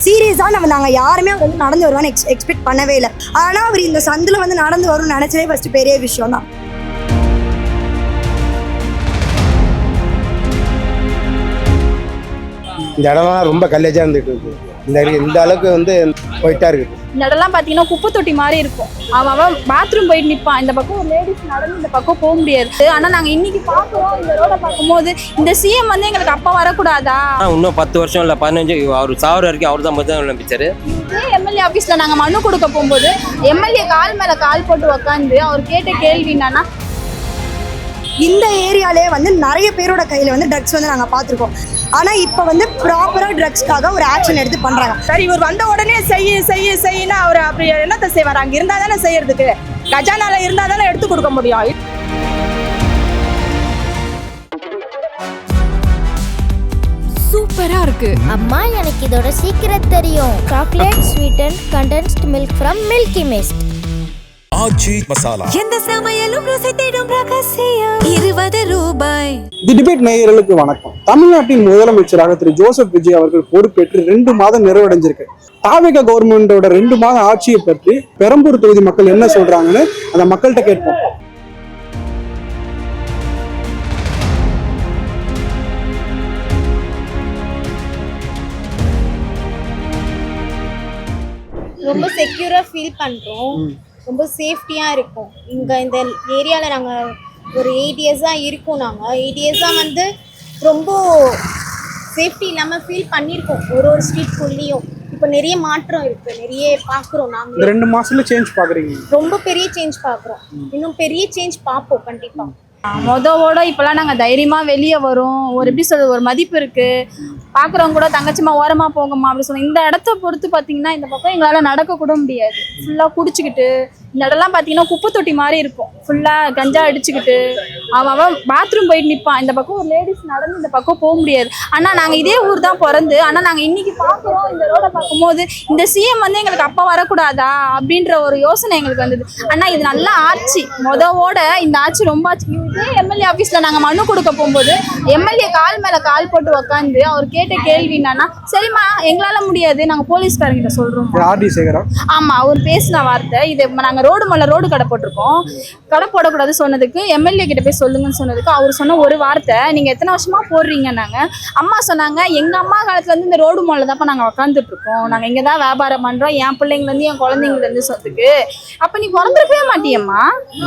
சீரியஸாக நாங்கள் யாருமே அவர் வந்து நடந்து வருவான்னு எக்ஸ்பெக்ட் பண்ணவே இல்லை. ஆனால் அவர் இந்த சந்தில் வந்து நடந்து வரும்னு நினச்சதே ஃபஸ்ட்டு பெரிய விஷயம் தான். இந்த இடம்லாம் ரொம்ப கல்லேஜாக இருந்துட்டு இருக்கு. இந்த அளவுக்கு வந்து போயிட்டா இருக்கு. இந்த இடம்லாம் பார்த்தீங்கன்னா குப்பை தொட்டி மாதிரி இருக்கும். அவன் பாத்ரூம் போயிட்டு நிற்பான். இந்த பக்கம் ஒரு லேடிஸ் நடந்து இந்த பக்கம் போக முடியாது. ஆனால் நாங்கள் இன்னைக்கு பார்க்குறோம், இந்த ரோட பார்க்கும்போது இந்த சிஎம் வந்து எங்களுக்கு அப்போ வரக்கூடாதா? இன்னும் 10 வருஷம் இல்லை 15 அவர் சாவர வரைக்கும் அவர் தான் முதல் நம்பிச்சாரு. இதே எம்எல்ஏ ஆஃபீஸில் நாங்கள் மனு கொடுக்க போகும்போது எம்எல்ஏ கால் மேலே கால் போட்டு உக்காந்து அவர் கேட்ட கேள்வி என்னன்னா, இந்த ஏரியாலே வந்து நிறைய பேரோட கையில் வந்து ட்ரக்ஸ் வந்து நாங்கள் பார்த்துருக்கோம். ஆனால் இப்போ வந்து ப்ராப்பராக ட்ரக்ஸ்க்காக ஒரு ஆக்ஷன் எடுத்து பண்ணுறாங்க. சரி, இவர் வந்த உடனே செய்யினா அவர் அப்படி என்னத்தை செய்வார்? அங்கே இருந்தால் தானே செய்யறதுக்கு, கஜானால இருந்தால் தானே எடுத்து கொடுக்க முடியும். சூப்பரா இருக்கு அம்மா, எனக்கு இதோட சீக்கிரம் தெரியும். Chocolate sweetened condensed milk from Milky Mist. Aachi masala. எந்த சமையலும் ருசி தேடும் ரகசியம் 20 ரூபாய். தி டிபேட் நேயர்களுக்கு வணக்கம். தமிழ்நாட்டின் முதலமைச்சராக திரு ஜோசப் விஜய் அவர்கள் பொறுப்பேற்று 2 மாதம் நிறைவடைஞ்சிருக்கு. தாவேகா கவர்மெண்டோட 2 மாத ஆட்சியை பற்றி பெரம்பூர் தொகுதி மக்கள் என்ன சொல்றாங்கன்னு அந்த மக்கள்கிட்ட கேட்போம். ரொம்ப செக்யூரா ஃபீல் பண்றோம். ரொம்ப சேஃப்டியா இருக்கும். இங்க இந்த ஏரியால நாங்க ஒரு 8 இயர்ஸா இருக்கோம். நாங்க 8 இயர்ஸா வந்து ரொம்ப சேஃப்டி இல்லாம ஃபீல் பண்ணியிருக்கோம். ஒரு ஸ்ட்ரீட்குள்ளேயும் இப்போ நிறைய மாற்றம் இருக்கு, நிறைய பாக்குறோம். நாங்க 2 மாசத்துல சேஞ்ச் பாக்குறீங்க? ரொம்ப பெரிய சேஞ்ச் பாக்குறோம். இன்னும் பெரிய சேஞ்ச் பார்ப்போம் கண்டிப்பா. மொதவோட இப்போலாம் நாங்கள் தைரியமாக வெளியே வரோம். ஒரு எப்படி சொல்கிறது, ஒரு மதிப்பு இருக்குது. பார்க்குறவங்க கூட தங்கச்சிமா ஓரமாக போங்கம்மா அப்படி சொல்லுவோம். இந்த இடத்த பொறுத்து பார்த்தீங்கன்னா இந்த பக்கம் எங்களால் நடக்கக்கூட முடியாது. ஃபுல்லாக குடிச்சிக்கிட்டு இந்த இடம்லாம் பார்த்தீங்கன்னா குப்பை தொட்டி மாதிரி இருக்கும். ஃபுல்லாக கஞ்சா அடிச்சுக்கிட்டு அவன் பாத்ரூம் போயிட்டு நிற்பான். இந்த பக்கம் ஒரு லேடிஸ் நடந்து இந்த பக்கம் போக முடியாது. ஆனால் நாங்கள் இதே ஊர் தான் பிறந்து, ஆனால் நாங்கள் இன்னைக்கு பார்க்குறோம், இந்த ரோடை பார்க்கும்போது இந்த சிஎம் வந்து எங்களுக்கு அப்போ வரக்கூடாதா அப்படின்ற ஒரு யோசனை எங்களுக்கு வந்தது. ஆனால் இது நல்ல ஆட்சி. மொதவோட இந்த ஆட்சி ரொம்ப ஆட்சி. இதே எம்எல்ஏ ஆஃபீஸில் நாங்கள் மனு கொடுக்க போகும்போது எம்எல்ஏ கால் மேலே கால் போட்டு உக்காந்து அவர் கேட்ட கேள்வி என்னன்னா, சரிம்மா எங்களால் முடியாது, நாங்கள் போலீஸ்காரங்கிட்ட சொல்கிறோம். ஆமாம், அவர் பேசின வார்த்தை இது. நாங்கள் ரோடு மேலே ரோடு கடை போட்டிருக்கோம், கடை போடக்கூடாது சொன்னதுக்கு எம்எல்ஏ கிட்ட போய் சொல்லுங்கன்னு சொன்னதுக்கு அவர் சொன்ன ஒரு வார்த்தை, நீங்கள் எத்தனை வருஷமாக போடுறீங்க? நாங்கள் அம்மா சொன்னாங்க, எங்கள் அம்மா காலத்துலேருந்து இந்த ரோடு மேலே தான்ப்பா நாங்கள் உக்காந்துட்டு இருக்கோம், நாங்கள் இங்கே தான் வியாபாரம் பண்ணுறோம், என் பிள்ளைங்கலேருந்து என் குழந்தைங்கலேருந்து சொத்துக்கு. அப்போ நீ பிறந்திருக்கவே மாட்டியம்மா,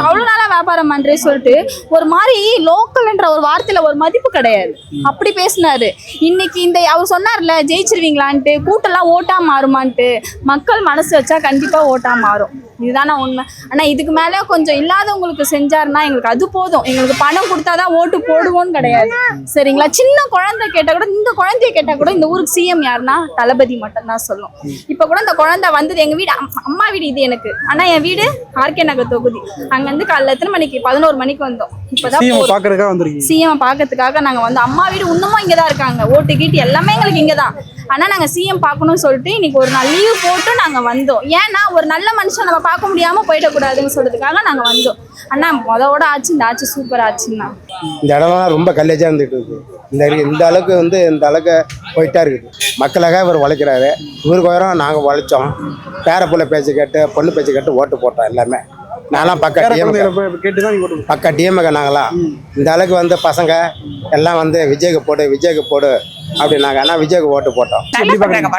அவ்வளோ நாளாக வியாபாரம் பண்ணுறேன்னு சொல்லிட்டு ஒரு மாதிரி லோக்கல்ன்ற ஒரு வார்த்தையில் ஒரு மதிப்பு கிடையாது. அப்படி பேசினாரு. இன்னைக்கு இந்த அவர் சொன்னார்ல ஜெயிச்சிருவீங்களான்ட்டு, கூட்டெல்லாம் ஓட்டா மாறுமான்ட்டு. மக்கள் மனசு வச்சா கண்டிப்பாக ஓட்டா மாறும், இதுதானே உண்மை. ஆனால் இதுக்கு மேலே கொஞ்சம் இல்லாதவங்களுக்கு செஞ்சாருன்னா எங்களுக்கு அது போதும். எங்களுக்கு பணம் கொடுத்தாதான் ஓட்டு போடுவோன்னு கிடையாது, சரிங்களா? சின்ன குழந்தை கேட்டால் கூட, இந்த குழந்தைய கேட்டால் கூட இந்த ஊருக்கு சிஎம் யாருன்னா தளபதி மட்டும்தான் சொல்லும். இப்போ கூட இந்த குழந்தை வந்தது, எங்கள் வீடு அம்மா வீடு இது எனக்கு. ஆனால் என் வீடு ஆர்கே நகர் தொகுதி. அங்கேருந்து காலைல எத்தனை மணிக்கு? 11 மணிக்கு வந்தோம். இப்போதான் சிஎம் பார்க்கறதுக்காக நாங்கள் வந்து, அம்மா வீடு இன்னமும் இங்கே தான் இருக்காங்க, ஓட்டு கீட்டு எல்லாமே எங்களுக்கு இங்கே தான். ஆனால் நாங்கள் சிஎம் பார்க்கணும்னு சொல்லிட்டு இன்னைக்கு ஒரு நாள் லீவ் போட்டு நாங்கள் வந்தோம். ஏன்னா ஒரு நல்ல மனுஷன் நம்ம பார்க்க முடியாமல் போயிடக்கூடாதுன்னு சொல்றதுக்காக நாங்கள் வந்தோம். ஆனால் மொதவோட ஆச்சு இந்த ஆட்சி சூப்பர் ஆச்சுன்னா. இந்த இடம்லாம் ரொம்ப கல்லேஜாக இருந்துட்டு இருக்கு. இந்த அளவுக்கு வந்து இந்த அளவுக்கு போயிட்டா இருக்குது. மக்களாக இவர் உழைக்கிறாரு. இவருக்கு வரோம், நாங்கள் உழைச்சோம். பேர பிள்ளை பேச்சு கேட்டு, பொண்ணு பேச்சு கேட்டு ஓட்டு போட்டோம் எல்லாமே. நான்லாம் பக்கா டிஎம்கே. நாங்களாம் இந்த அளவுக்கு வந்து பசங்க எல்லாம் வந்து விஜய்க்கு போடு அப்படின்னாங்க. ஆனால் விஜய்க்கு ஓட்டு போட்டோம்.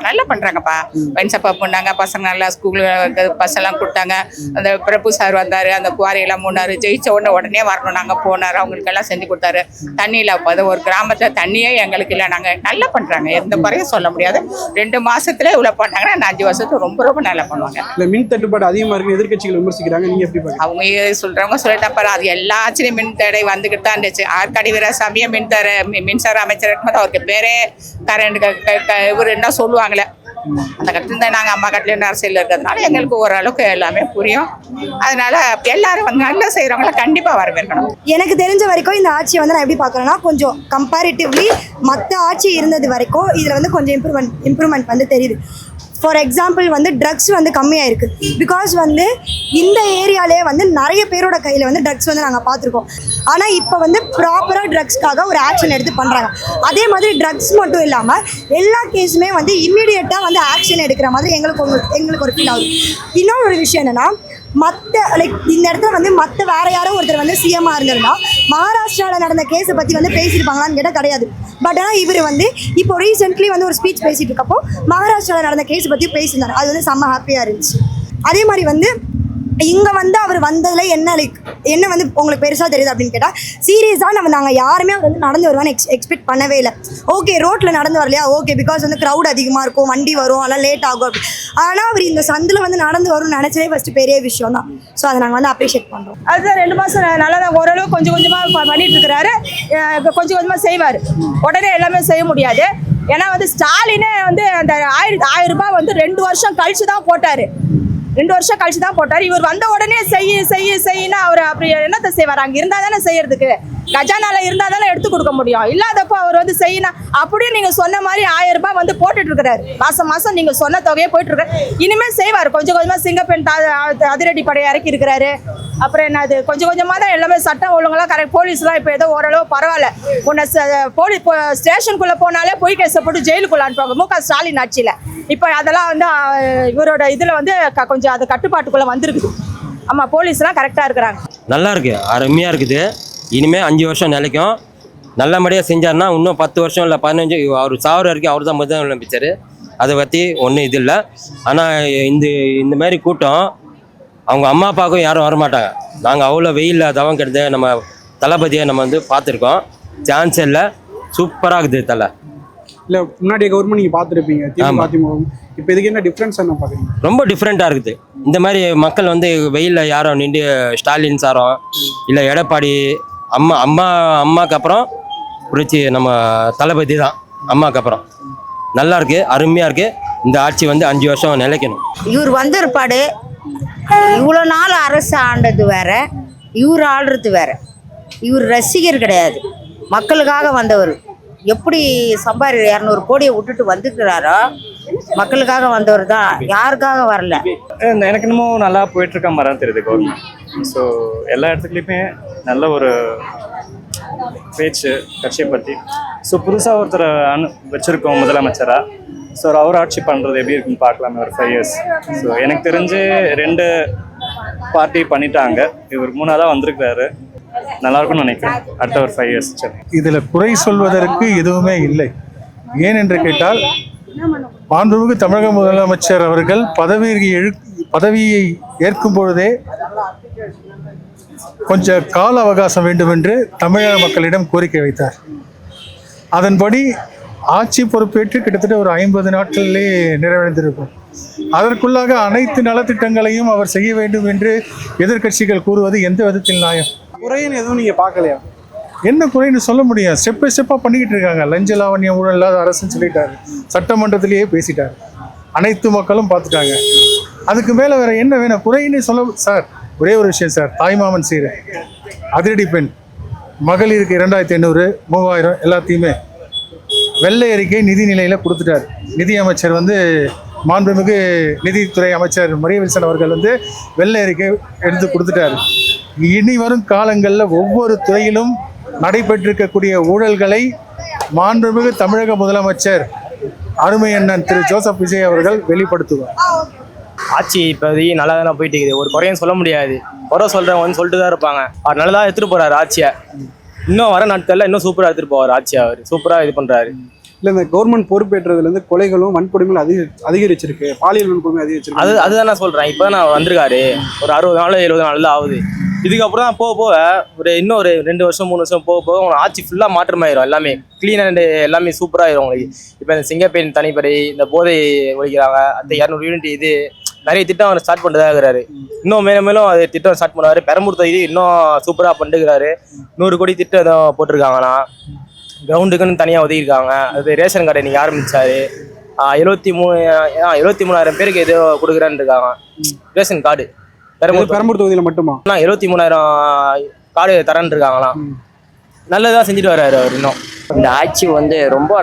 நல்லா பண்றாங்கப்பா. வென்சப்பா பண்ணாங்க, பசங்க நல்லா ஸ்கூலுக்கு பஸ் எல்லாம் கொடுத்தாங்க. அந்த பிரபு சார் வந்தாரு, அந்த குவாரியெல்லாம் மூணாரு. ஜெயிச்ச உடனே வரணும், நாங்கள் போனார், அவங்களுக்கு எல்லாம் செஞ்சு கொடுத்தாரு. தண்ணி இல்லை, ஒரு கிராமத்தில் தண்ணியே எங்களுக்கு இல்லை. நாங்கள் நல்லா பண்றாங்க, எந்த குறையும் சொல்ல முடியாது. 2 மாசத்துல இவ்வளவு பண்ணாங்கன்னா 5 வருஷத்துக்கு ரொம்ப ரொம்ப நல்லா பண்ணுவாங்க. மின் தட்டுப்பாடு அதிகமா இருக்கு, எதிர்கட்சிகள் விமர்சிக்கிறாங்க. நீங்க எப்படி பாருங்க? அவங்க சொல்றவங்க சொல்லிட்டா பாரு, அது எல்லா ஆட்சியிலும் மின் தடை வந்துகிட்டு தான் இருந்துச்சு. ஆற்காடு வீராசாமியே மின்சார அமைச்சர் இருக்கும்போது அவருக்கு பேரே கரண்ட் இவர் என்ன சொல்லுவாங்களே, அந்த கட்டத்தில் தான் நாங்கள் அம்மா கட்டில அரசியல் இருக்கிறதுனால எங்களுக்கு ஓரளவுக்கு எல்லாமே புரியும். அதனால எல்லாரும் வந்து நல்லா செய்கிறவங்கள கண்டிப்பாக வரவேற்கணும். எனக்கு தெரிஞ்ச வரைக்கும் இந்த ஆட்சியை வந்து நான் எப்படி பார்க்குறேன்னா, கொஞ்சம் கம்பேரிட்டிவ்லி மற்ற ஆட்சி இருந்தது வரைக்கும் இதில் வந்து கொஞ்சம் இம்ப்ரூவ்மெண்ட் வந்து தெரியுது. ஃபார் எக்ஸாம்பிள் வந்து ட்ரக்ஸ் வந்து கம்மியாக இருக்குது. பிகாஸ் வந்து இந்த ஏரியாலே வந்து நிறைய பேரோட கையில் வந்து ட்ரக்ஸ் வந்து நாங்கள் பார்த்துருக்கோம். ஆனால் இப்போ வந்து ப்ராப்பராக ட்ரக்ஸ்க்காக ஒரு ஆக்ஷன் எடுத்து பண்ணுறாங்க. அதே மாதிரி ட்ரக்ஸ் மட்டும் இல்லாமல் எல்லா கேஸுமே வந்து இம்மிடியேட்டாக வந்து ஆக்ஷன் எடுக்கிற மாதிரி எங்களுக்கு ஒரு ஃபீல் ஆகுது. இன்னொரு ஒரு விஷயம் என்னென்னா, மற்ற லைக் இந்த இடத்துல வந்து மற்ற வேற யாரோ ஒருத்தர் வந்து சிஎம்மாக இருந்திருந்தா மகாராஷ்டிராவில் நடந்த கேஸை பற்றி வந்து பேசியிருப்பாங்களான்னு கேட்டால் கிடையாது. பட் ஆனால் இவர் வந்து இப்போ ரீசெண்ட்லி வந்து ஒரு ஸ்பீச் பேசிட்டு இருக்கப்போ மகாராஷ்டிராவில் நடந்த கேஸை பற்றி பேசியிருந்தார். அது வந்து செம்ம ஹாப்பியாக இருந்துச்சு. அதே மாதிரி வந்து இங்கே வந்து அவர் வந்ததில் என்ன வந்து உங்களுக்கு பெருசாக தெரியுது அப்படின்னு கேட்டால், சீரியஸாக நாங்கள் யாருமே அவர் வந்து நடந்து வருவான்னு எக்ஸ்பெக்ட் பண்ணவே இல்லை. ஓகே ரோட்டில் நடந்து வரலையா, ஓகே பிகாஸ் வந்து க்ரௌட் அதிகமாக இருக்கும், வண்டி வரும், அதெல்லாம் லேட் ஆகும் அப்படி. ஆனால் அவர் இந்த சந்தில் வந்து நடந்து வரும்னு நினச்சதே ஃபஸ்ட்டு பெரிய விஷயம் தான். ஸோ அதை நாங்கள் வந்து அப்ரிஷியேட் பண்ணுறோம். அதுதான் 2 மாதம் நல்லா தான் ஓரளவு கொஞ்சம் கொஞ்சமாக பண்ணிட்டு இருக்கிறாரு. கொஞ்சம் கொஞ்சமாக செய்வார், உடனே எல்லாமே செய்ய முடியாது. ஏன்னா வந்து ஸ்டாலினே வந்து அந்த 1000 ரூபாய் வந்து 2 வருஷம் கழிச்சு தான் போட்டார். 2 வருஷம் கழிச்சு தான் போட்டார். இவர் வந்த உடனே செய்யினா அவர் அப்படி என்னத்தை செய்வார்? அங்கே இருந்தால் தானே செய்யறதுக்கு, கஜானால இருந்தால் தானே எடுத்து கொடுக்க முடியும். இல்லாதப்போ அவர் வந்து செய்யணும். அப்படியே நீங்கள் சொன்ன மாதிரி 1000 ரூபாய் வந்து போட்டுட்டு இருக்கிறாரு. மாதம் நீங்கள் சொன்ன தொகையை போயிட்டு இருக்காரு. இனிமேல் செய்வார். கொஞ்சம் கொஞ்சமாக சிங்கப்பெண் அதிரடி படையை இறக்கி இருக்கிறாரு. அப்புறம் என்னது கொஞ்சம் கொஞ்சமாக தான் எல்லாமே சட்டம் ஒழுங்கெல்லாம் கரெக்ட். போலீஸ்லாம் இப்போ ஏதோ ஓரளவு பரவாயில்ல. உன்னை ஸ்டேஷனுக்குள்ளே போனாலே பொய் கேஸை போட்டு ஜெயிலுக்குள்ள அனுப்புவாங்க மு க ஸ்டாலின் ஆட்சியில். இப்போ அதெல்லாம் வந்து இவரோட இதில் வந்து கொஞ்சம் அது கட்டுப்பாட்டுக்குள்ளே வந்துருக்குது. ஆமாம், போலீஸ்லாம் கரெக்டாக இருக்கிறாங்க. நல்லா இருக்குது, அருமையாக இருக்குது. இனிமேல் 5 வருஷம் நிலைக்கும். நல்லபடியாக செஞ்சார்னா இன்னும் 10 வருஷம் இல்லை 15 அவர் சாவர வரைக்கும் அவர் தான் முதலமைச்சர். அதை பற்றி ஒன்றும் இது இல்லை. ஆனால் இந்த மாதிரி கூட்டம் அவங்க அம்மா அப்பாவுக்கும் யாரும் வரமாட்டாங்க. நாங்கள் அவ்வளோ வெயிலில் தவம் கெடுத்து நம்ம தளபதியை நம்ம வந்து பார்த்துருக்கோம். சான்ஸ் இல்லை, சூப்பராக இருக்குது தலை. இல்லை முன்னாடி கவர்மெண்ட் நீங்கள் பார்த்துருப்பீங்க, இப்போ இதுக்கு என்ன டிஃப்ரென்ஸ் என்ன பார்க்குறீங்க? ரொம்ப டிஃப்ரெண்ட்டாக இருக்குது. இந்த மாதிரி மக்கள் வந்து வெயிலில் யாரும் நின்று ஸ்டாலின் சாரம் இல்லை எடப்பாடி அம்மாவுக்கு அப்புறம் புரட்சி நம்ம தளபதி தான். அம்மாவுக்கு அப்புறம் நல்லா இருக்கு, அருமையாக இருக்குது. இந்த ஆட்சி வந்து 5 வருஷம் நிலைக்கணும். இவர் வந்த இருப்பாடு இவ்வளோ நாள் அரசு ஆண்டது வேற, இவர் ஆள்றது வேற. இவர் ரசிகர் கிடையாது, மக்களுக்காக வந்தவர். எப்படி 200 கோடியை விட்டுட்டு வந்துக்கிறாரோ மக்களுக்காக வந்தவர் தான், யாருக்காக வரல. எனக்கு இன்னமும் நல்லா போயிட்டு இருக்க மாதிரி தான் தெரியுது கவர்மெண்ட். ஸோ எல்லா இடத்துலையுமே நல்ல ஒரு பேச்சு கட்சியை பற்றி. ஸோ புதுசாக ஒருத்தரை வச்சுருக்கோம் முதலமைச்சராக. ஸோ அவர் ஆட்சி பண்ணுறது எப்படி இருக்குன்னு பார்க்கலாமே ஒரு 5 இயர்ஸ். ஸோ எனக்கு தெரிஞ்சு 2 பார்ட்டி பண்ணிட்டாங்க, இவர் 3ஆக வந்திருக்கிறாரு. நல்லா இருக்கும்னு நினைக்கிறேன் அடுத்த ஒரு 5 இயர்ஸ். இதில் குறை சொல்வதற்கு எதுவுமே இல்லை. ஏன் என்று கேட்டால், மாண்புமிகு தமிழக முதலமைச்சர் அவர்கள் பதவியை ஏற்கும் பொழுதே கொஞ்சம் கால அவகாசம் வேண்டும் என்று தமிழக மக்களிடம் கோரிக்கை வைத்தார். அதன்படி ஆட்சி பொறுப்பேற்று கிட்டத்தட்ட ஒரு 50 நாட்களிலே நிறைவடைந்திருக்கும். அதற்குள்ளாக அனைத்து நலத்திட்டங்களையும் அவர் செய்ய வேண்டும் என்று எதிர்க்கட்சிகள் கூறுவது எந்த விதத்தில் நியாயம்? குறைன்னு எதுவும் நீங்கள் பார்க்கலையா? என்ன குறைன்னு சொல்ல முடியும்? ஸ்டெப் பை ஸ்டெப்பாக பண்ணிக்கிட்டு இருக்காங்க. லஞ்ச லாவண்யம் ஊழல் இல்லாத அரசுன்னு சொல்லிட்டாரு, சட்டமன்றத்திலேயே பேசிட்டார், அனைத்து மக்களும் பார்த்துட்டாங்க. அதுக்கு மேலே வேற என்ன வேணும்? குறைன்னு சொல்ல சார், ஒரே ஒரு விஷயம் சார், தாய்மாமன் சீரை, அதிரடி பெண், மகளிருக்கு 2500, 3000 எல்லாத்தையுமே வெள்ளை அறிக்கை நிதி நிலையில் கொடுத்துட்டார். நிதி அமைச்சர் வந்து மாண்புமிகு நிதித்துறை அமைச்சர் மரியவில்சன் அவர்கள் வந்து வெள்ளை அறிக்கை எடுத்து கொடுத்துட்டார். இனி வரும் காலங்களில் ஒவ்வொரு துறையிலும் நடைபெற்றிருக்கக்கூடிய ஊழல்களை மாண்புமிகு தமிழக முதலமைச்சர் அருமை அண்ணன் திரு ஜோசப் விஜய் அவர்கள் வெளிப்படுத்துவார். ஆட்சி இப்போதைக்கு நல்லா தானே போயிட்டு இருக்குது, ஒரு குறையும் சொல்ல முடியாது. குறை சொல்கிறவங்க வந்து சொல்லிட்டு தான் இருப்பாங்க. அவர் நல்லதாக எடுத்துகிட்டு போகிறாரு ஆட்சியை. இன்னும் வர நாட்களில் இன்னும் சூப்பராக எடுத்துகிட்டு போவார் ஆட்சியை. அவர் சூப்பராக இது பண்ணுறாரு. இல்லை, இந்த கவர்மெண்ட் பொறுப்பேற்றதுலேருந்து கொலைகளும் வன்கொடுமையும் அதிகரிச்சிருக்கு, பாலியல் வன்கொடுமை அதிகரிச்சிருக்கு. அதுதான் நான் சொல்கிறேன். இப்போ தான் நான் வந்திருக்காரு, ஒரு 60 நாள் 70 நாள் தான் ஆகுது. இதுக்கப்புறம் தான் போக இன்னும் ஒரு 2 வருஷம் 3 வருஷம் போக உங்களுக்கு ஆட்சி ஃபுல்லாக மாற்றமாயிரும். எல்லாமே க்ளீன் அண்ட் எல்லாமே சூப்பராகிடும் உங்களுக்கு. இப்போ இந்த சிங்கப்பெண் தனிப்படை, இந்த போதை ஒழிக்கிறாங்க, அந்த 200 யூனிட், இது நிறைய திட்டம் அவர் ஸ்டார்ட் பண்ணுறதா இருக்கிறாரு. இன்னும் மேலும் அது திட்டம் ஸ்டார்ட் பண்ணுவார். பெரம்பூர் தொகுதி இன்னும் சூப்பராக பண்ணிருக்கிறாரு. 100 கோடி திட்டம் எதுவும் போட்டிருக்காங்கன்னா, கிரவுண்டுக்குன்னு தனியாக ஒதுக்கியிருக்காங்க. அது ரேஷன் கார்டு இன்றைக்கி ஆரம்பித்தார். 73,000 பேருக்கு எதோ கொடுக்குறான்னு இருக்காங்க ரேஷன் கார்டு. பெரம்பூர் தொகுதியில் மட்டுமா 73,000 கார்டு தரேன்னு இருக்காங்களாம். நல்லதாக செஞ்சுட்டு வர்றாரு அவர் இன்னும். இந்த ஆட்சி வந்து ரொம்ப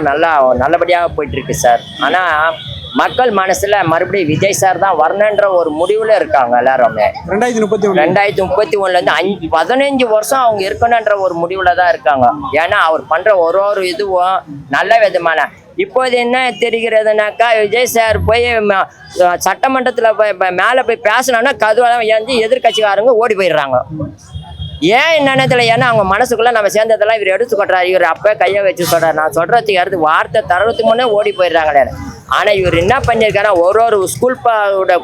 நல்லபடியாக போயிட்டு இருக்கு சார். ஆனால் மக்கள் மனசுல மறுபடியும் விஜய் சார் தான் வரணுன்ற ஒரு முடிவுல இருக்காங்க எல்லாருமே. 2031 15 வருஷம் அவங்க இருக்கணுன்ற ஒரு முடிவுல தான் இருக்காங்க. ஏன்னா அவர் பண்ற ஒரு இதுவும் நல்ல விதமான. இப்போது என்ன தெரிகிறதுனாக்கா, விஜய் சார் போய் சட்டமன்றத்தில் மேலே போய் பேசணும்னா கதுவெல்லாம் ஏஞ்சி எதிர்கட்சிக்காரங்க ஓடி போயிடுறாங்க. ஏன் என்னன்னு தெரியல. ஏன்னா அவங்க மனசுக்குள்ள நம்ம சேர்ந்ததெல்லாம் இவர் எடுத்து கொட்டுறாரு. இவர் அப்போ கையை வச்சு சொல்றாரு. நான் சொல்றதுக்கு அடுத்து வார்த்தை தரத்துக்கு முன்னே ஓடி போயிடுறாங்களே. ஆனால் இவர் என்ன பண்ணியிருக்காருன்னா ஒரு ஸ்கூல்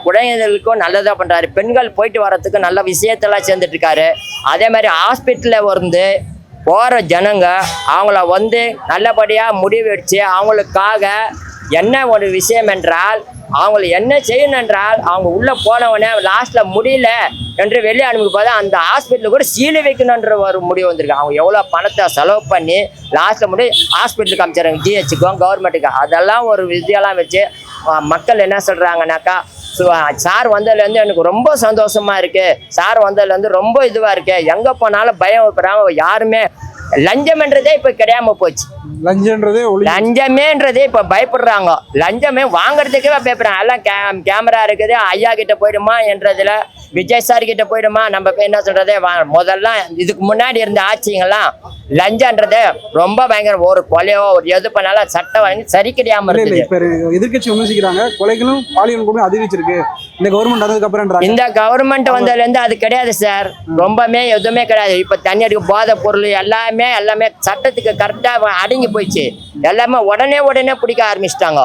குழந்தைகளுக்கும் நல்லதாக பண்ணுறாரு. பெண்கள் போயிட்டு வர்றதுக்கு நல்ல விஷயத்தெல்லாம் சேர்ந்துட்டு இருக்காரு. அதே மாதிரி ஹாஸ்பிட்டலில் வந்து போகிற ஜனங்க அவங்கள வந்து நல்லபடியாக முடிவு வச்சு அவங்களுக்காக என்ன ஒரு விஷயம் என்றால் அவங்களை என்ன செய்யணும் என்றால் அவங்க உள்ளே போனவொடனே லாஸ்ட்டில் முடியல என்று வெளியே அனுப்பி பார்த்தா அந்த ஹாஸ்பிட்டலில் கூட சீலை வைக்கணுன்ற ஒரு முடிவு வந்திருக்கு. அவங்க எவ்வளோ பணத்தை செலவு பண்ணி லாஸ்ட்டில் ஹாஸ்பிட்டலுக்கு அமைச்சாங்க, ஜிஹெச்சுக்கும் கவர்மெண்ட்டுக்கும். அதெல்லாம் ஒரு விதியெல்லாம் வச்சு மக்கள் என்ன சொல்கிறாங்கனாக்கா, சார் வந்ததுலேருந்து எனக்கு ரொம்ப சந்தோஷமாக இருக்குது, சார் வந்ததுலேருந்து ரொம்ப இதுவாக இருக்குது, எங்கே போனாலும் பயம் வைக்கிறாங்க. யாருமே லஞ்சம்ன்றதே இப்போ கிடையாம போச்சு. லஞ்சமேன்றதே இப்போ பயப்படுறாங்க. லஞ்சமே வாங்குறதுக்கே பயப்படுறாங்க. எல்லாம் கேமரா இருக்குது, ஐயா கிட்ட போயிடுமா என்றதுல, விஜய் சார் கிட்ட போயிடுமா, நம்ம போய் என்ன சொல்றதே. முதல்ல இதுக்கு முன்னாடி இருந்த ஆட்சிங்கெல்லாம் லஞ்சம்ன்றதே ரொம்ப பயங்கர. ஒரு கொலையோ ஒரு எது பண்ணாலும் சட்டம் வாங்கி சரி கிடையாம இருக்கு. எதிர்கட்சி விமர்சிக்கிறாங்க, கொலைகளும் பாலியல் கூட அதிகரிச்சிருக்கு இந்த கவர்மெண்ட் வந்ததுக்கு அப்புறம். இந்த கவர்மெண்ட் வந்ததுல இருந்து அது கிடையாது சார். ரொம்பவே எதுவுமே கிடையாது. இப்ப தண்ணீருக்கு போதை பொருள் எல்லாமே சட்டத்துக்கு கரெக்டா அடங்கி போயிடுச்சு. எல்லாமே உடனே பிடிக்க ஆரம்பிச்சிட்டாங்க.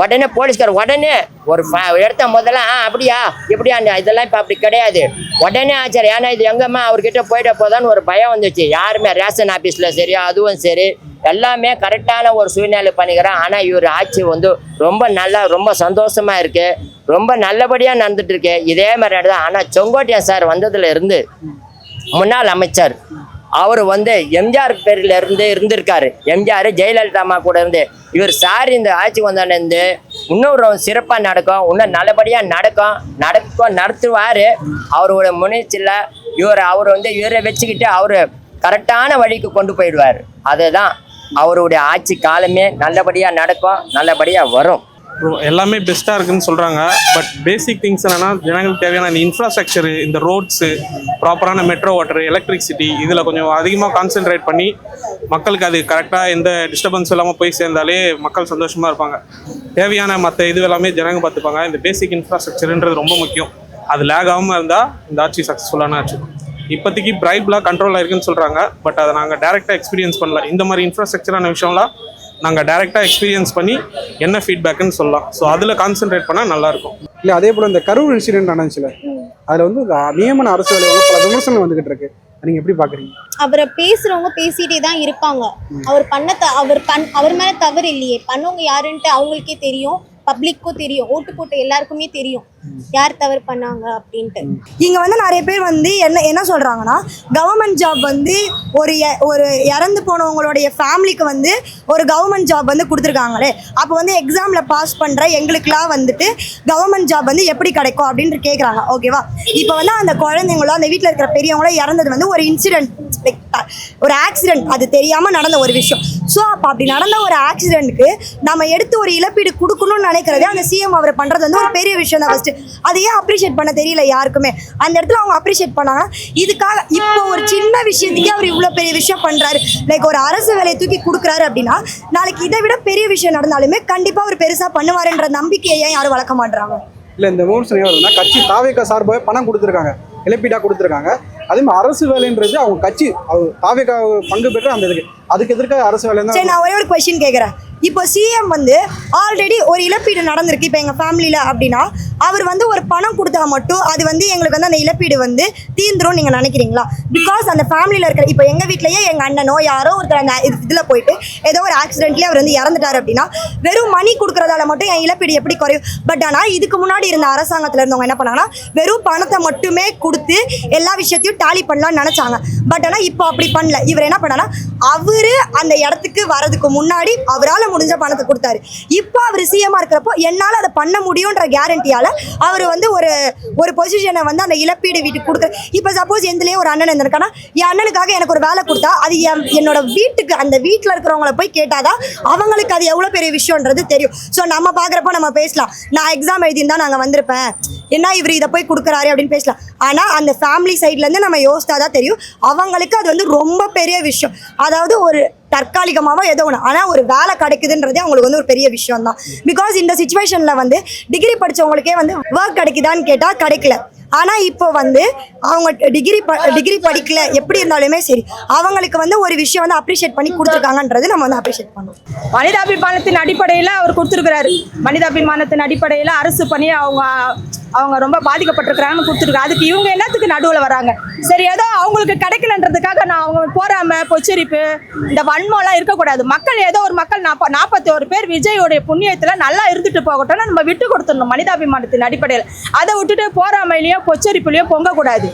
உடனே போலீஸ்கார் உடனே ஒரு இடத்த முதல்ல அப்படியா இப்படியா, இதெல்லாம் இப்ப அப்படி கிடையாது. உடனே ஆச்சார். ஏன்னா இது எங்கம்மா அவர்கிட்ட போயிட்ட போதான்னு ஒரு பயம் வந்துச்சு. யாருமே ரேஷன் ஆபீஸ்ல சரி அதுவும் சரி எல்லாமே கரெக்டான ஒரு சூழ்நிலை பண்ணிக்கிறேன். ஆனால் இவர் ஆட்சி வந்து ரொம்ப சந்தோஷமா இருக்கு, ரொம்ப நல்லபடியாக நடந்துட்டு இருக்கு. இதே மாதிரி தான். ஆனால் செங்கோட்டையன் சார் வந்ததுல இருந்து முன்னாள் அமைச்சர் அவர் வந்து எம்ஜிஆர் பேரில் இருந்திருக்காரு. எம்ஜிஆர் ஜெயலலிதா அம்மா கூட இருந்து இவர் சார் இந்த ஆட்சி வந்தோன்னு இன்னொரு சிறப்பாக நடக்கும், இன்னும் நல்லபடியாக நடத்துவார். அவரோட முயற்சியில் இவரை வச்சுக்கிட்டு அவர் கரெக்டான வழிக்கு கொண்டு போயிடுவார். அதுதான் அவருடைய ஆட்சி காலமே நல்லபடியாக நடக்கும், நல்லபடியாக வரும். எல்லாமே பெஸ்ட்டாக இருக்குன்னு சொல்கிறாங்க. பட் பேசிக் திங்ஸ் என்னென்னா ஜனங்களுக்கு தேவையான இந்த இன்ஃப்ராஸ்ட்ரக்சரு, இந்த ரோட்ஸு, ப்ராப்பரான மெட்ரோ வாட்டர், எலக்ட்ரிசிட்டி இதில் கொஞ்சம் அதிகமாக கான்சென்ட்ரேட் பண்ணி மக்களுக்கு அது கரெக்டாக எந்த டிஸ்டர்பன்ஸ் இல்லாமல் போய் சேர்ந்தாலே மக்கள் சந்தோஷமாக இருப்பாங்க. தேவையான மற்ற இது எல்லாமே ஜனங்க பார்த்துப்பாங்க. இந்த பேசிக் இன்ஃப்ராஸ்ட்ரக்சருன்றது ரொம்ப முக்கியம். அது லேக் ஆகாமல் இருந்தால் இந்த ஆட்சி சக்ஸஸ்ஃபுல்லான ஆட்சி. இப்போதைக்கு பிரைப்லாம் கண்ட்ரோல் ஆயிருக்குன்னு சொல்கிறாங்க. பட் அதை நாங்கள் டேரெக்டாக எக்ஸ்பீரியன்ஸ் பண்ணல. இந்த மாதிரி இன்ஃப்ராஸ்ட்ரக்சரான விஷயம்லாம் நாங்கள் டேரெக்டாக எக்ஸ்பீரியன்ஸ் பண்ணி என்ன ஃபீட்பேக்குன்னு சொல்லலாம். ஸோ அதில் கான்சென்ட்ரேட் பண்ணால் நல்லாயிருக்கும். இல்லை அதே போல் இந்த கரூர் இன்சிடென்ட் நடந்துச்சுல, அதில் வந்து நியமன அரசு வேலைகள் பல விமர்சனம் வந்துகிட்டு இருக்கு. நீங்கள் எப்படி பார்க்குறீங்க? அவரை பேசுகிறவங்க பேசிகிட்டே தான் இருப்பாங்க. அவர் மேலே தவறு இல்லையே. பண்ணவங்க யாருன்ட்டு அவங்களுக்கே தெரியும், பப்ளிக்கும் தெரியும், ஓட்டு போட்ட எல்லாருக்குமே தெரியும் யார் தவறு பண்ணாங்க அப்படின்ட்டு. இங்கே வந்து நிறைய பேர் வந்து என்ன சொல்கிறாங்கன்னா, கவர்மெண்ட் ஜாப் வந்து ஒரு இறந்து போனவங்களுடைய ஃபேமிலிக்கு வந்து ஒரு கவர்மெண்ட் ஜாப் வந்து கொடுத்துருக்காங்களே, அப்போ வந்து எக்ஸாமில் பாஸ் பண்ணுற எங்களுக்குலாம் வந்துட்டு கவர்மெண்ட் ஜாப் வந்து எப்படி கிடைக்கும் அப்படின்ட்டு கேட்குறாங்க. ஓகேவா? இப்போ வந்து அந்த குழந்தைங்களோ அந்த வீட்டில் இருக்கிற பெரியவங்களோ இறந்தது வந்து ஒரு இன்சிடென்ட், ஒரு ஆக்சிடென்ட், அது தெரியாமல் நடந்த ஒரு விஷயம். ஸோ அப்போ அப்படி நடந்த ஒரு ஆக்சிடென்ட்டுக்கு நம்ம எடுத்து ஒரு இழப்பீடு கொடுக்கணும்னு நினைக்கிறதே அந்த சிஎம் அவர் பண்ணுறது வந்து ஒரு பெரிய விஷயம் தான். ஃபஸ்ட்டு அதையே அப்ரிஷியேட் பண்ண தெரியல யாருக்குமே. அந்த இடத்துல அவங்க அப்ரிஷியேட் பண்ணாங்கன்னா, இதுக்காக இப்போ ஒரு சின்ன விஷயத்துக்கே அவர் இவ்வளோ பெரிய விஷயம் பண்ணுறாரு. லைக் ஒரு அரசு வேலையை தூக்கி கொடுக்குறாரு அப்படின்னா, நாளைக்கு இதை விட பெரிய விஷயம் நடந்தாலுமே கண்டிப்பாக அவர் பெருசாக பண்ணுவாருன்ற நம்பிக்கையை ஏன் யாரும் வளர்க்க மாட்டுறாங்க? இல்லை இந்த விமர்சனம் வருதுன்னா, கட்சி தாவேகா சார்பாக பணம் கொடுத்துருக்காங்க, இழப்பீடாக கொடுத்துருக்காங்க. அதே மாதிரி அரசு வேலைன்றது அவங்க கட்சி தாவேகா பங்கு பெற்ற அந்த இதுக்கு அதுக்கு எதிர்க்க அரசு வேலை தான். சரி, நான் ஒரே ஒரு கொஸ்டின் கேட்குறேன். இப்போ சிஎம் வந்து ஆல்ரெடி ஒரு இழப்பீடு நடந்திருக்கு இப்போ எங்கள் ஃபேமிலியில் அப்படின்னா, அவர் வந்து ஒரு பணம் கொடுத்தா மட்டும் அது வந்து எங்களுக்கு வந்து அந்த இழப்பீடு வந்து தீந்துரும் நீங்கள் நினைக்கிறீங்களா? பிகாஸ் அந்த ஃபேமிலியில் இருக்கிற இப்போ எங்கள் வீட்லேயே எங்கள் அண்ணனோ யாரோ ஒருத்தர் அந்த இதில் போயிட்டு ஏதோ ஒரு ஆக்சிடென்ட்லேயே அவர் வந்து இறந்துட்டார் அப்படின்னா, வெறும் மணி கொடுக்குறதால மட்டும் என் இழப்பீடு எப்படி குறையும்? பட் ஆனால் இதுக்கு முன்னாடி இருந்த அரசாங்கத்தில் இருந்தவங்க என்ன பண்ணாங்கன்னா, வெறும் பணத்தை மட்டுமே கொடுத்து எல்லா விஷயத்தையும் டாலி பண்ணலாம்னு நினச்சாங்க. பட் ஆனால் இப்போ அப்படி பண்ணல. இவர் என்ன பண்ணான்னா, அவர் அந்த இடத்துக்கு வரதுக்கு முன்னாடி அவரால் முடிஞ்ச பணத்தை கொடுத்தாரு. இப்போ அவர் சிஎம்மா இருக்கிறப்போ என்னால் அதை பண்ண முடியுன்ற கேரண்டியால் அவர் வந்து ஒரு பொசிஷனை வந்து அந்த இழப்பீடு வீட்டுக்கு கொடுக்குற. இப்போ சப்போஸ் எதுலேயே ஒரு அண்ணன் இருந்திருக்கானா, என் அண்ணனுக்காக எனக்கு ஒரு வேலை கொடுத்தா அது என்னோட வீட்டுக்கு அந்த வீட்டில் இருக்கிறவங்கள போய் கேட்டாதான் அவங்களுக்கு அது எவ்வளோ பெரிய விஷயம்ன்றது தெரியும். ஸோ நம்ம பார்க்குறப்போ நம்ம பேசலாம், நான் எக்ஸாம் எழுதியிருந்தா நாங்கள் வந்திருப்பேன், என்ன இவர் இதை போய் கொடுக்குறாரு அப்படின்னு பேசலாம். ஆனால் அந்த ஃபேமிலி சைட்லேருந்து நம்ம யோசித்தா தான் தெரியும் அவங்களுக்கு அது வந்து ரொம்ப பெரிய விஷயம். அதாவது ஒரு தற்காலிகமாகவோ ஏதோ ஒன்று, ஆனால் ஒரு வேலை கிடைக்குதுன்றதே அவங்களுக்கு வந்து ஒரு பெரிய விஷயம் தான். பிகாஸ் இந்த சுச்சுவேஷனில் வந்து டிகிரி படித்தவங்களுக்கே வந்து ஒர்க் கிடைக்குதான்னு கேட்டால் கிடைக்கல. ஆனால் இப்போ வந்து அவங்க டிகிரி படிக்கல, எப்படி இருந்தாலுமே சரி அவங்களுக்கு வந்து ஒரு விஷயம் வந்து அப்ரிஷியேட் பண்ணி கொடுத்துருக்காங்கன்றது நம்ம வந்து அப்ரிஷியேட் பண்ணணும். மனிதாபிமானத்தின் அடிப்படையில் அவர் கொடுத்துருக்கிறாரு. மனிதாபிமானத்தின் அடிப்படையில் அரசு பண்ணி அவங்க ரொம்ப பாதிக்கப்பட்டிருக்கிறாங்கன்னு கொடுத்துருக்காங்க. அதுக்கு இவங்க என்னத்துக்கு நடுவில் வராங்க? சரி, ஏதோ அவங்களுக்கு கிடைக்கலன்றதுக்காக நான் அவங்க போறாம பொச்சரிப்பு இந்த வன்மம்லாம் இருக்கக்கூடாது. மக்கள் ஏதோ ஒரு மக்கள் 41 பேர் விஜயோடைய புண்ணியத்தில் நல்லா இருந்துட்டு போகட்டும்னு நம்ம விட்டு கொடுத்துடணும் மனிதாபிமானத்தின் அடிப்படையில். அதை விட்டுட்டு போறாமையிலையோ பொச்சரிப்புலையோ பொங்கக்கூடாது.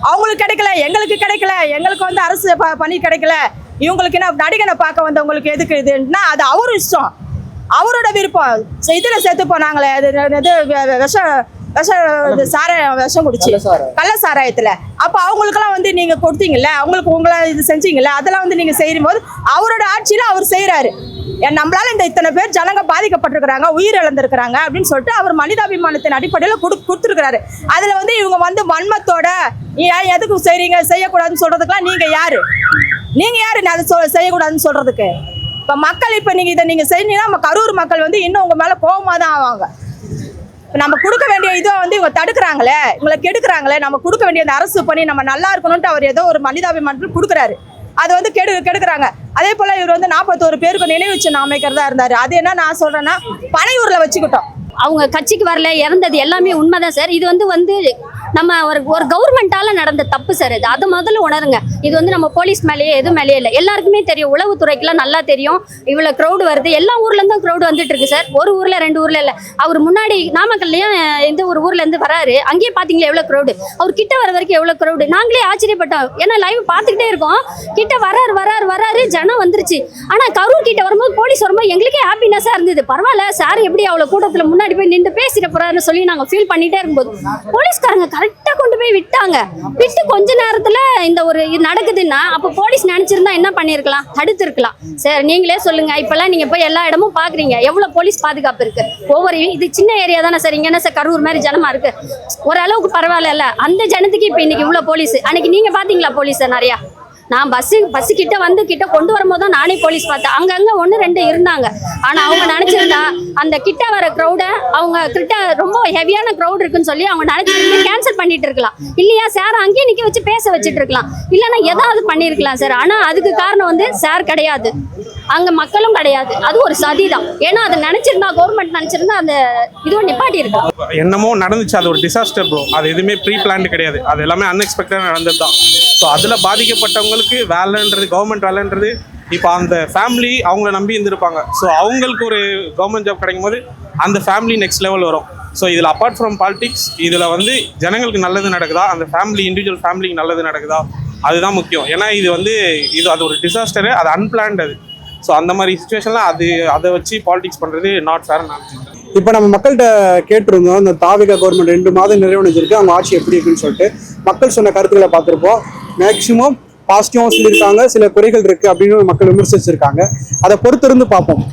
அவங்களுக்கு கிடைக்கல, எங்களுக்கு கிடைக்கல, எங்களுக்கு வந்து அரசு பணி கிடைக்கல, இவங்களுக்கு என்ன நடிகனை பார்க்க வந்தவங்களுக்கு எதுக்கு இதுன்னா அது அவரு இஷ்டம், அவரோட விருப்பம். இதில் செத்து போனாங்களே, விஷம் குடிச்சு கள்ள சாராயத்துல, அப்ப அவங்களுக்கெல்லாம் வந்து நீங்க கொடுத்தீங்கல்ல, அவங்களுக்கு உங்களை இது செஞ்சீங்கல்ல, அதெல்லாம் வந்து நீங்க செய்யும் போது அவரோட ஆட்சியில அவர் செய்யறாரு. நம்மளால இந்த இத்தனை பேர் ஜனங்க பாதிக்கப்பட்டிருக்கிறாங்க, உயிர் இழந்திருக்கிறாங்க அப்படின்னு சொல்லிட்டு அவர் மனிதாபிமானத்தின் அடிப்படையில் கொடுத்துருக்கிறாரு. அதுல வந்து இவங்க வந்து வன்மத்தோட ஏன் எதுக்கு செய்றீங்க, செய்யக்கூடாதுன்னு சொல்றதுக்கெல்லாம் நீங்க யாரு அதை செய்யக்கூடாதுன்னு சொல்றதுக்கு? இப்ப மக்கள் இப்ப நீங்க இதை நீங்க செஞ்சீங்கன்னா நம்ம கரூர் மக்கள் வந்து இன்னும் உங்க மேல கோபமா தான் ஆவாங்க. நம்ம கொடுக்க வேண்டிய இதை வந்து இவங்க தடுக்கிறாங்களே, இவங்களை கெடுக்கிறாங்களே, நம்ம கொடுக்க வேண்டிய அந்த அரசு பண்ணி நம்ம நல்லா இருக்கணும்ட்டு அவர் ஏதோ ஒரு மனிதாபிமானத்தில் கொடுக்குறாரு, அதை வந்து கெடுக்கிறாங்க. அதே போல இவர் வந்து 41 பேருக்கு நினைவு சின்னம் அமைக்கிறதா இருந்தாரு. அது என்ன நான் சொல்றேன்னா பனையூர்ல வச்சுக்கிட்டோம். அவங்க கட்சிக்கு வரல, இறந்தது எல்லாமே உண்மைதான் சார். இது வந்து நம்ம ஒரு கவர்மெண்டால நடந்த தப்பு சார். இது அதை முதல்ல உணருங்க. இது வந்து நம்ம போலீஸ் மேலேயே எது மேலேயே இல்லை, எல்லாருக்குமே தெரியும், உளவுத்துறைக்கெல்லாம் நல்லா தெரியும். இவ்வளோ க்ரௌடு வருது, எல்லா ஊர்லேருந்தும் க்ரௌடு வந்துட்டு இருக்கு சார். ஒரு ஊரில் 2 ஊரில் இல்லை. அவர் முன்னாடி நாமக்கல்லையும் எந்த ஒரு ஊர்லேருந்து வராரு, அங்கேயே பார்த்தீங்களா எவ்வளோ க்ரௌடு. அவர் கிட்ட வர வரைக்கும் எவ்வளோ க்ரௌடு, நாங்களே ஆச்சரியப்பட்டோம். ஏன்னா லைவ் பார்த்துக்கிட்டே இருக்கோம், கிட்ட வராரு ஜனம் வந்துருச்சு. ஆனால் கரூர் கிட்ட வரும்போது போலீஸ் வரும்போது எங்களுக்கே ஹாப்பினஸாக இருந்தது. பரவாயில்ல சார், எப்படி அவ்வளோ கூட்டத்தில் முன்னாடி போய் நின்று பேசிட்டு போறாருன்னு சொல்லி நாங்கள் ஃபீல் பண்ணிட்டே இருக்கும்போது போலீஸ்காரங்க கரெக்டாக கொண்டு போய் விட்டாங்க. விட்டு கொஞ்ச நேரத்தில் இந்த ஒரு இது நடக்குதுன்னா அப்போ போலீஸ் நினைச்சிருந்தா என்ன பண்ணியிருக்கலாம், தடுத்து இருக்கலாம். சரி, நீங்களே சொல்லுங்க. இப்பெல்லாம் நீங்க போய் எல்லா இடமும் பாக்குறீங்க, எவ்வளவு போலீஸ் பாதுகாப்பு இருக்கு. ஒவ்வொரு இது சின்ன ஏரியா தானே சார், இங்க என்ன சார் கரூர் மாதிரி ஜனமா இருக்கு, ஓரளவுக்கு பரவாயில்ல. அந்த ஜனத்துக்கு இப்போ இன்னைக்கு இவ்வளவு போலீஸ். அன்னைக்கு நீங்க பாத்தீங்களா போலீஸ் நிறையா? நான் பஸ்ஸு கிட்ட கொண்டு வரும்போது தான் நானே போலீஸ் பார்த்தேன். அங்கங்கே 1-2 இருந்தாங்க. ஆனால் அவங்க நினச்சிருந்தா அந்த கிட்ட வர க்ரௌடை அவங்க கிட்ட ரொம்ப ஹெவியான க்ரௌட் இருக்குன்னு சொல்லி அவங்க நினச்சிருந்து கேன்சல் பண்ணிட்டு இருக்கலாம் இல்லையா சார்? அங்கேயே நிற்க வச்சு பேச வச்சுட்டு இருக்கலாம், இல்லைன்னா ஏதாவது பண்ணியிருக்கலாம் சார். ஆனால் அதுக்கு காரணம் வந்து சார் கிடையாது, அங்கே மக்களும் கிடையாது. அது ஒரு சதி தான். ஏன்னா அதை நினச்சிருந்தா, கவர்மெண்ட் நினச்சிருந்தா அந்த இதுவும் நிப்பாட்டி இருக்கும். என்னமோ நடந்துச்சு, அது ஒரு டிசாஸ்டர் ப்ரோ. அது எதுவுமே ப்ரீ பிளான்டு கிடையாது, அது எல்லாமே அன்எக்ஸ்பெக்டடாக நடந்தது தான். ஸோ அதில் பாதிக்கப்பட்டவங்களுக்கு வேலைன்றது, கவர்மெண்ட் வேலைன்றது, இப்போ அந்த ஃபேமிலி அவங்கள நம்பி இருந்திருப்பாங்க. ஸோ அவங்களுக்கு ஒரு கவர்மெண்ட் ஜாப் கிடைக்கும் போது அந்த ஃபேமிலி நெக்ஸ்ட் லெவல் வரும். ஸோ இதில் அப்பார்ட் ஃப்ரம் பாலிடிக்ஸ், இதில் வந்து ஜனங்களுக்கு நல்லது நடக்குதா, அந்த ஃபேமிலி இண்டிவிஜுவல் ஃபேமிலிக்கு நல்லது நடக்குதா, அதுதான் முக்கியம். ஏன்னா அது ஒரு டிசாஸ்டரு, அது அன்பிளான்ட். அது ஸோ அந்த மாதிரி சுச்சுவேஷனில் அதை வச்சு பாலிடிக்ஸ் பண்ணுறது நாட் ஃபேர் நான். இப்போ நம்ம மக்கள்கிட்ட கேட்டிருந்தோம், இந்த தாவிக கவர்மெண்ட் 2 மாதம் நிறைவடைஞ்சிருக்கு, அவங்க ஆட்சி எப்படி இருக்குன்னு சொல்லிட்டு மக்கள் சொன்ன கருத்துக்களை பார்த்துருப்போம். மேக்சிமம் பாசிட்டிவாகவும் சொல்லியிருக்காங்க, சில குறைகள் இருக்குது அப்படின்னு மக்கள் விமர்சிச்சிருக்காங்க. அதை பொறுத்திருந்து பார்ப்போம்.